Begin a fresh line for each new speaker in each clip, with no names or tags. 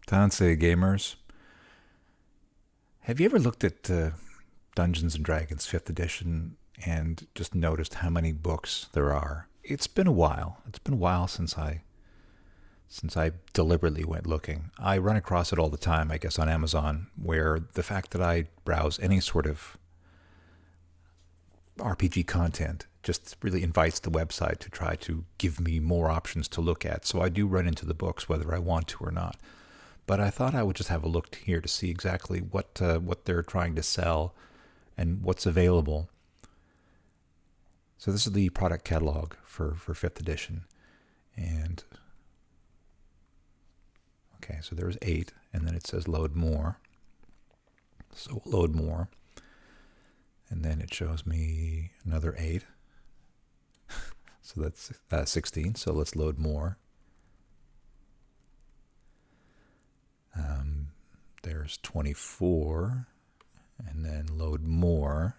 Tansei gamers, have you ever looked at Dungeons and Dragons 5th edition and just noticed how many books there are? It's been a while. It's been a while since I deliberately went looking. I run across it all the time, I guess, on Amazon, where the fact that I browse any sort of RPG content just really invites the website to try to give me more options to look at. So I do run into the books whether I want to or not. But I thought I would just have a look here to see exactly what they're trying to sell and what's available. So this is the product catalog for 5th edition. And okay, so there's 8, and then it says load more. So we'll load more. And then it shows me another 8. So that's 16. So let's load more. There's 24. And then load more.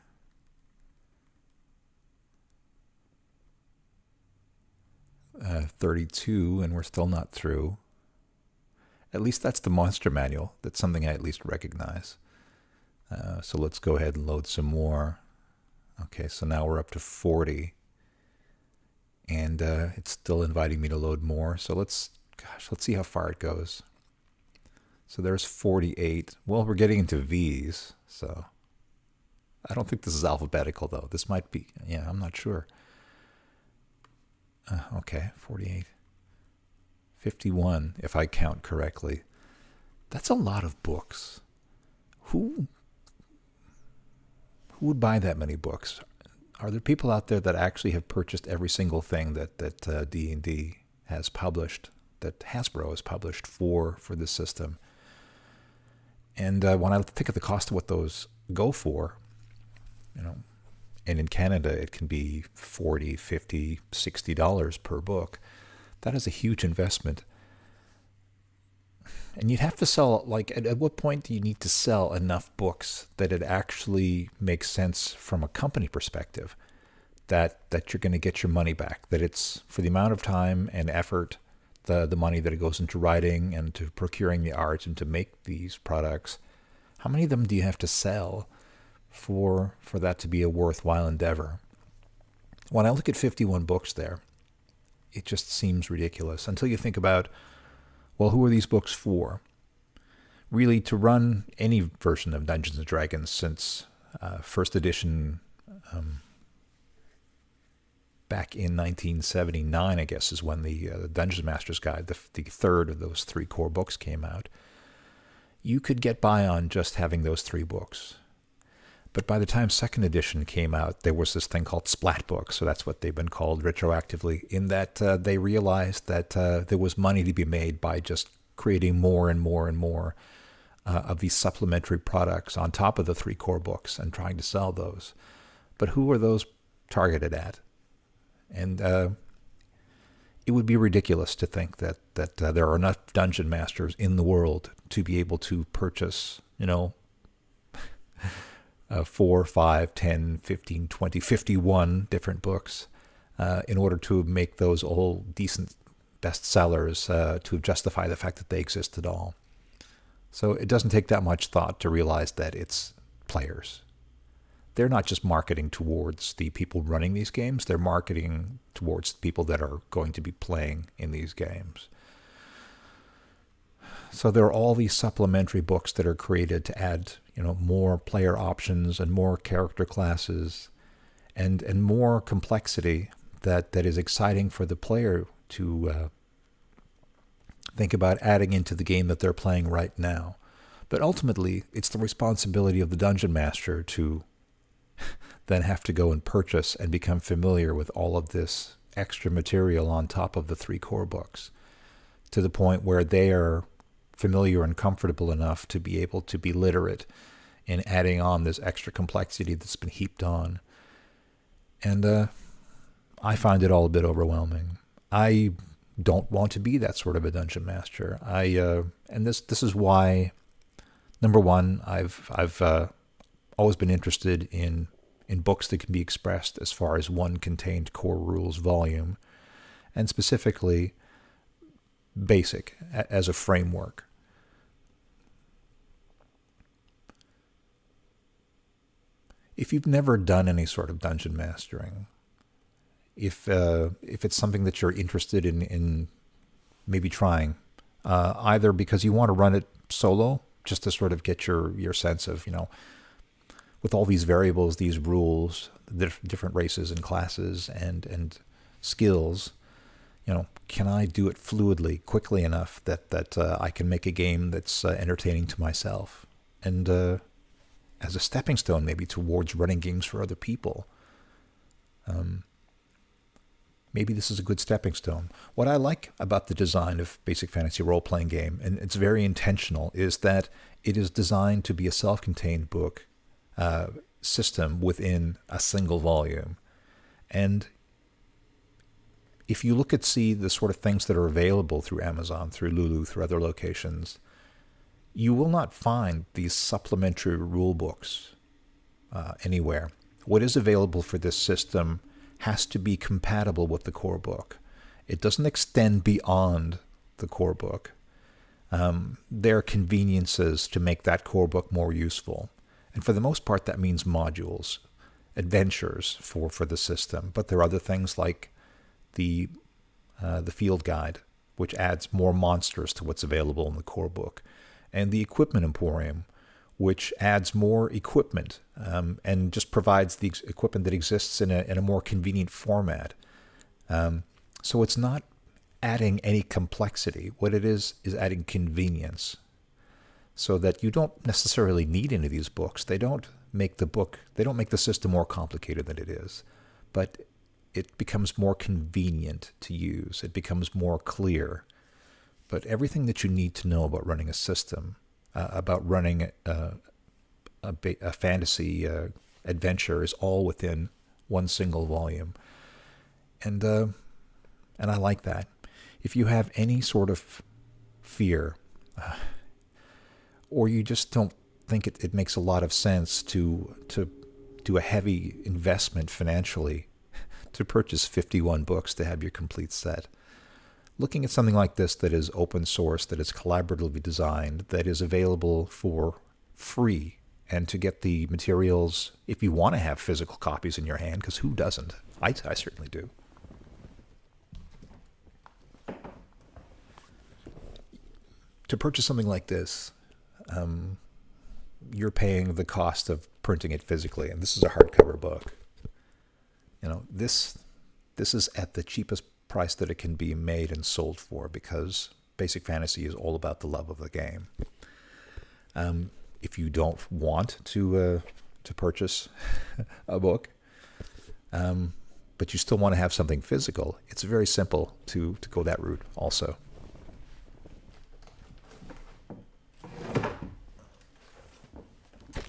Uh, 32, and we're still not through. At least that's the monster manual. That's something I at least recognize. So let's go ahead and load some more. Okay, so now we're up to 40. And it's still inviting me to load more. So let's see how far it goes. So there's 48. Well, we're getting into V's, so I don't think this is alphabetical, though. This might be, yeah, I'm not sure. Okay, 48. 51, if I count correctly. That's a lot of books. Who would buy that many books? Are there people out there that actually have purchased every single thing that D&D has published, that Hasbro has published for this system? And when I think of the cost of what those go for, and in Canada it can be $40, $50, $60 per book, that is a huge investment. And you'd have to sell, like, at what point do you need to sell enough books that it actually makes sense from a company perspective, that you're going to get your money back, that it's for the amount of time and effort, the money that it goes into writing and to procuring the art and to make these products? How many of them do you have to sell for that to be a worthwhile endeavor? When I look at 51 books there, it just seems ridiculous until you think about, well, who are these books for? Really, to run any version of Dungeons & Dragons since first edition back in 1979, I guess, is when the Dungeon Master's Guide, the third of those 3 core books, came out. You could get by on just having those 3 books. But by the time second edition came out, there was this thing called splat books, so that's what they've been called retroactively, in that they realized that there was money to be made by just creating more and more and more of these supplementary products on top of the 3 core books and trying to sell those. But who are those targeted at? And it would be ridiculous to think that there are enough dungeon masters in the world to be able to purchase, 4, 5, 10, 15, 20, 51 different books in order to make those all decent bestsellers to justify the fact that they exist at all. So it doesn't take that much thought to realize that it's players. They're not just marketing towards the people running these games, they're marketing towards the people that are going to be playing in these games. So there are all these supplementary books that are created to add, more player options and more character classes and more complexity that is exciting for the player to think about adding into the game that they're playing right now. But ultimately, it's the responsibility of the dungeon master to then have to go and purchase and become familiar with all of this extra material on top of the 3 core books, to the point where they are familiar and comfortable enough to be able to be literate in adding on this extra complexity that's been heaped on. And I find it all a bit overwhelming. I don't want to be that sort of a dungeon master. And this is why, number one, I've always been interested in books that can be expressed as far as one contained core rules volume, and specifically basic as a framework. If you've never done any sort of dungeon mastering, if it's something that you're interested in maybe trying, either because you want to run it solo, just to sort of get your sense of, with all these variables, these rules, the different races and classes and skills, can I do it fluidly, quickly enough that I can make a game that's entertaining to myself, and as a stepping stone maybe towards running games for other people. Maybe this is a good stepping stone. What I like about the design of Basic Fantasy Role-Playing Game, and it's very intentional, is that it is designed to be a self-contained book system within a single volume. And if you look at the sort of things that are available through Amazon, through Lulu, through other locations, you will not find these supplementary rule books anywhere. What is available for this system has to be compatible with the core book. It doesn't extend beyond the core book. There are conveniences to make that core book more useful. And for the most part, that means modules, adventures for the system. But there are other things like the field guide, which adds more monsters to what's available in the core book, and the equipment emporium, which adds more equipment and just provides the equipment that exists in a more convenient format. So it's not adding any complexity. What it is adding convenience, so that you don't necessarily need any of these books. They don't make the system more complicated than it is, but it becomes more convenient to use. It becomes more clear. But everything that you need to know about running a system, about running a fantasy adventure, is all within one single volume. And I like that. If you have any sort of fear, or you just don't think it makes a lot of sense to do a heavy investment financially to purchase 51 books to have your complete set, looking at something like this that is open source, that is collaboratively designed, that is available for free, and to get the materials, if you want to have physical copies in your hand, because who doesn't? I certainly do. To purchase something like this, you're paying the cost of printing it physically, and this is a hardcover book. This is at the cheapest price that it can be made and sold for, because Basic Fantasy is all about the love of the game. If you don't want to purchase a book, but you still want to have something physical, it's very simple to go that route also.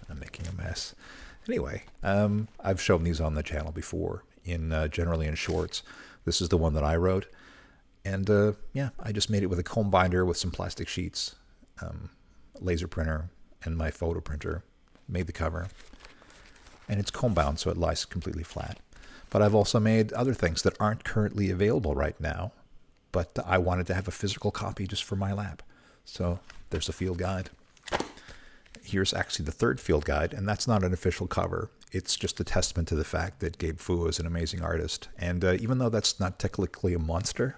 I'm making a mess. Anyway, I've shown these on the channel before, generally in shorts. This is the one that I wrote. And I just made it with a comb binder with some plastic sheets, laser printer, and my photo printer. Made the cover. And it's comb bound, so it lies completely flat. But I've also made other things that aren't currently available right now, but I wanted to have a physical copy just for my lab. So there's a field guide. Here's actually the third field guide, and that's not an official cover. It's just a testament to the fact that Gabe Fu is an amazing artist. And even though that's not technically a monster,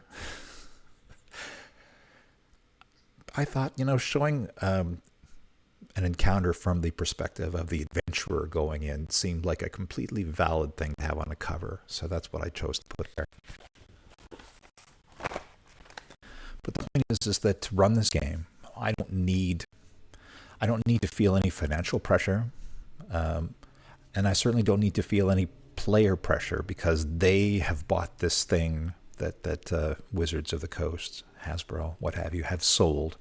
I thought, showing an encounter from the perspective of the adventurer going in seemed like a completely valid thing to have on a cover. So that's what I chose to put there. But the point is that to run this game, I don't need to feel any financial pressure, and I certainly don't need to feel any player pressure, because they have bought this thing that Wizards of the Coast, Hasbro, what have you, have sold,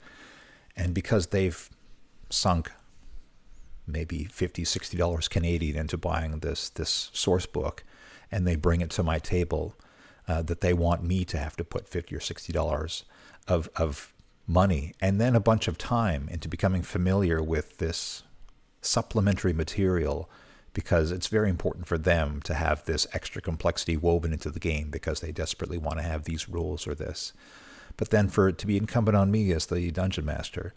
and because they've sunk maybe $50, $60 Canadian into buying this source book, and they bring it to my table, that they want me to have to put $50 or $60 of money and then a bunch of time into becoming familiar with this supplementary material, because it's very important for them to have this extra complexity woven into the game, because they desperately want to have these rules or this. But then for it to be incumbent on me as the dungeon master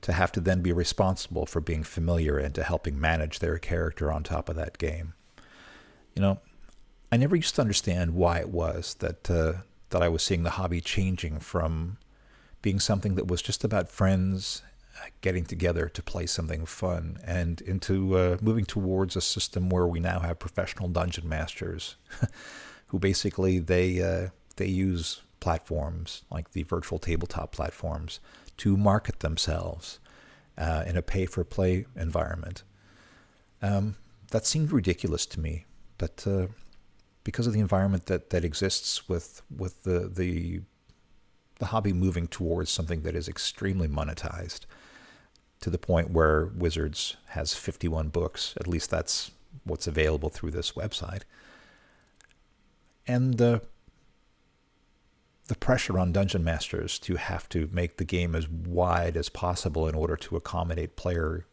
to have to then be responsible for being familiar and to helping manage their character on top of that game. I never used to understand why it was that I was seeing the hobby changing from being something that was just about friends getting together to play something fun, and into moving towards a system where we now have professional dungeon masters who basically they use platforms like the virtual tabletop platforms to market themselves in a pay-for-play environment. That seemed ridiculous to me, but because of the environment that exists with the hobby moving towards something that is extremely monetized, to the point where Wizards has 51 books, at least that's what's available through this website. And the pressure on dungeon masters to have to make the game as wide as possible in order to accommodate player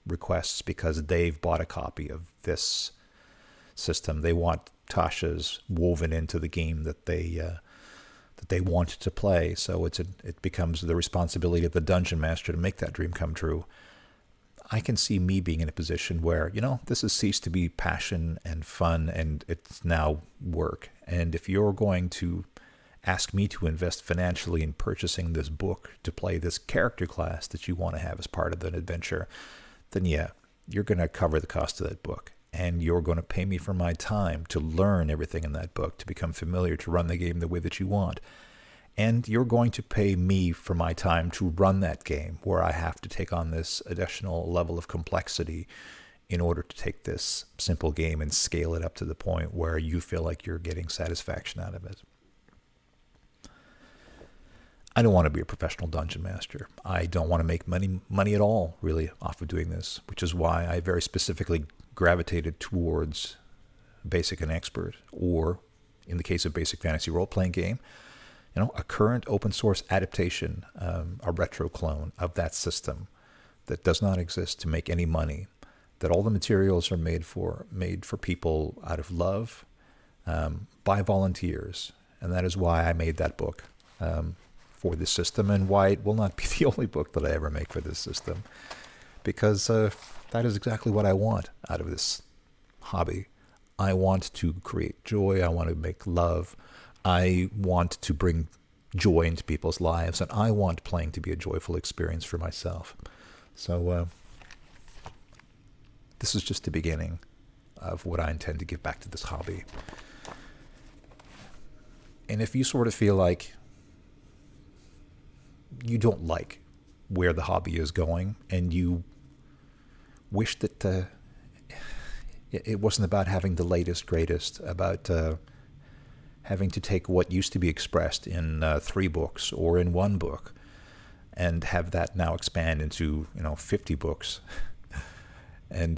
requests because they've bought a copy of this system. They want Tasha's woven into the game that they want to play. So it becomes the responsibility of the dungeon master to make that dream come true. I can see me being in a position where, this has ceased to be passion and fun, and it's now work. And if you're going to ask me to invest financially in purchasing this book to play this character class that you want to have as part of an adventure, then yeah, you're going to cover the cost of that book. And you're going to pay me for my time to learn everything in that book, to become familiar, to run the game the way that you want. And you're going to pay me for my time to run that game, where I have to take on this additional level of complexity in order to take this simple game and scale it up to the point where you feel like you're getting satisfaction out of it. I don't want to be a professional dungeon master. I don't want to make money at all, really, off of doing this, which is why I very specifically gravitated towards Basic and Expert, or in the case of Basic Fantasy Role-Playing Game, a current open source adaptation, a retro clone of that system that does not exist to make any money, that all the materials are made for people out of love, by volunteers. And that is why I made that book for this system, and why it will not be the only book that I ever make for this system, because that is exactly what I want out of this hobby. I want to create joy. I want to make love. I want to bring joy into people's lives, and I want playing to be a joyful experience for myself. So this is just the beginning of what I intend to give back to this hobby. And if you sort of feel like you don't like where the hobby is going, and you wish that it wasn't about having the latest, greatest, about having to take what used to be expressed in 3 books or in 1 book and have that now expand into 50 books. And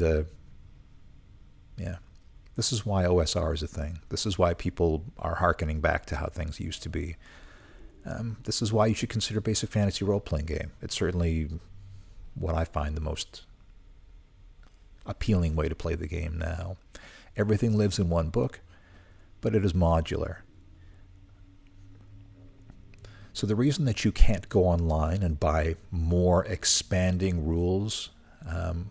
this is why OSR is a thing. This is why people are hearkening back to how things used to be. This is why you should consider Basic Fantasy Role-Playing Game. It's certainly what I find the most appealing way to play the game now. Everything lives in 1 book, but it is modular. So the reason that you can't go online and buy more expanding rules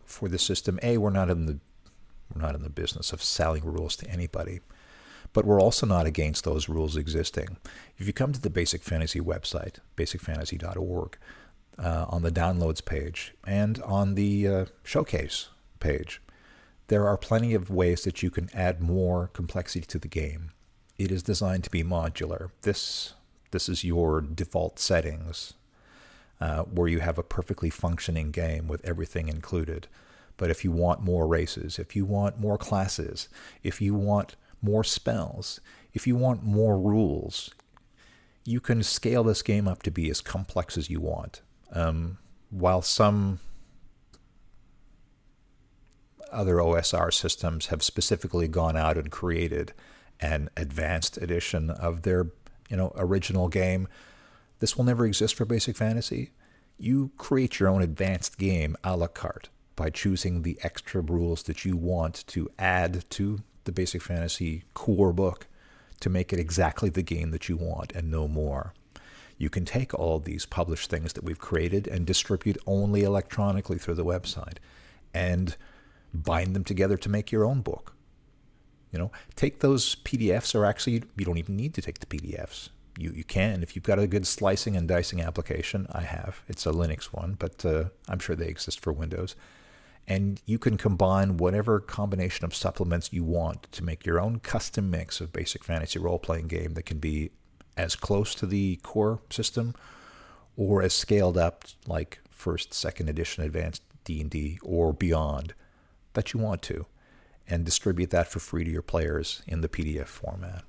for the system, we're not in the business of selling rules to anybody, but we're also not against those rules existing. If you come to the Basic Fantasy website, basicfantasy.org, on the downloads page and on the showcase page, there are plenty of ways that you can add more complexity to the game. It is designed to be modular. This is your default settings, where you have a perfectly functioning game with everything included. But if you want more races, if you want more classes, if you want more spells, if you want more rules, you can scale this game up to be as complex as you want. While some other OSR systems have specifically gone out and created an advanced edition of their original game, this will never exist for Basic Fantasy. You create your own advanced game a la carte by choosing the extra rules that you want to add to the Basic Fantasy core book to make it exactly the game that you want and no more. You can take all these published things that we've created and distribute only electronically through the website and bind them together to make your own book. Take those PDFs, or actually you don't even need to take the PDFs. You can, if you've got a good slicing and dicing application. I have. It's a Linux one, but I'm sure they exist for Windows. And you can combine whatever combination of supplements you want to make your own custom mix of basic fantasy role-playing game that can be as close to the core system or as scaled up like 1st, 2nd edition advanced D&D or beyond that you want to, and distribute that for free to your players in the PDF format.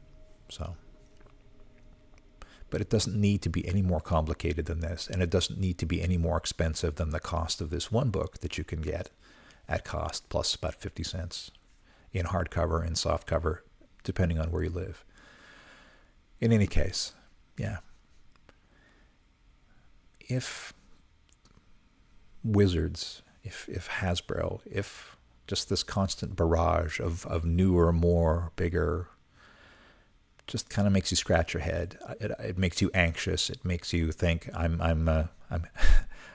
But it doesn't need to be any more complicated than this, and it doesn't need to be any more expensive than the cost of this one book that you can get at cost, plus about 50 cents in hardcover and softcover, depending on where you live. In any case, yeah. If Wizards, if Hasbro, if just this constant barrage of newer, more, bigger, just kind of makes you scratch your head. It makes you anxious. It makes you think I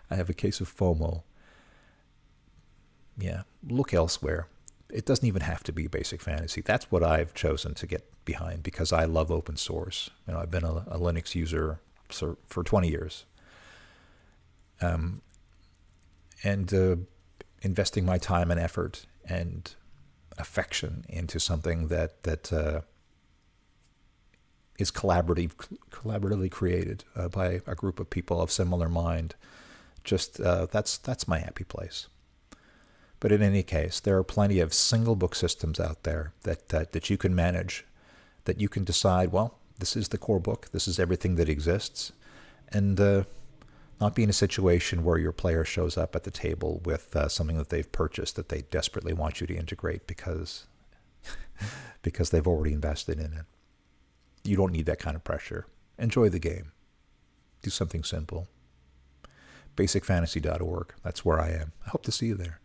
have a case of FOMO. Yeah, look elsewhere. It doesn't even have to be basic fantasy. That's what I've chosen to get behind because I love open source. I've been a Linux user for 20 years. Investing my time and effort and affection into something that is collaboratively created by a group of people of similar mind. Just that's my happy place. But in any case, there are plenty of single book systems out there that you can manage, that you can decide, well, this is the core book, this is everything that exists, and not be in a situation where your player shows up at the table with something that they've purchased that they desperately want you to integrate because they've already invested in it. You don't need that kind of pressure. Enjoy the game. Do something simple. Basicfantasy.org. That's where I am. I hope to see you there.